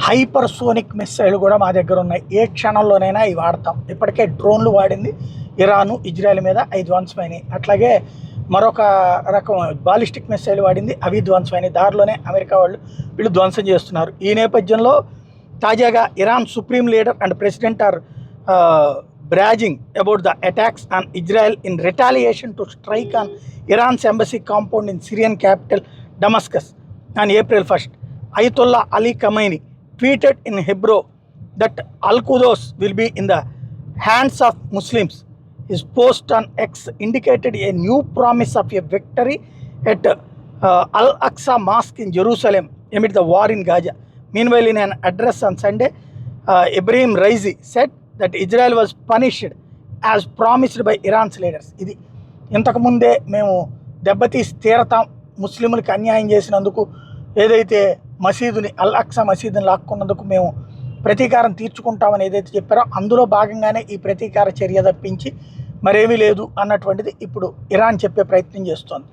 Hypersonic missile కూడా మా దగ్గర ఉన్నాయి. ఏ క్షణంలోనైనా ఇవి వాడతాం. ఇప్పటికే డ్రోన్లు వాడింది ఇరాను, ఇజ్రాయెల్ మీద అవి ధ్వంసమైనవి. అట్లాగే మరొక రకం బాలిస్టిక్ మిస్సైల్ వాడింది, అవి ధ్వంసమైనవి. దారిలోనే అమెరికా వీళ్ళు ధ్వంసం చేస్తున్నారు. ఈ నేపథ్యంలో తాజాగా Iran supreme leader and president are bragging about the attacks on Israel in retaliation to strike on Iran's embassy compound in Syrian capital Damascus on April 1st. Ayatollah Ali Khamenei tweeted in Hebrew that Al-Quds will be in the hands of Muslims. His post on X indicated a new promise of a victory at Al-Aqsa Mosque in Jerusalem amid the war in Gaza. Meanwhile, in an address on Sunday, Ibrahim Raisi said that Israel was punished as promised by Iran's leaders. ఇది ఇంతకుముందే మేము దెబ్బతీసి తీరతాం, ముస్లింలకు అన్యాయం చేసినందుకు, ఏదైతే మసీదుని అల్ అక్సా మసీదుని లాక్కున్నందుకు మేము ప్రతీకారం తీర్చుకుంటామని ఏదైతే చెప్పారో అందులో భాగంగానే ఈ ప్రతీకార చర్య తప్పించి మరేమీ లేదు అన్నటువంటిది ఇప్పుడు ఇరాన్ చెప్పే ప్రయత్నం చేస్తోంది.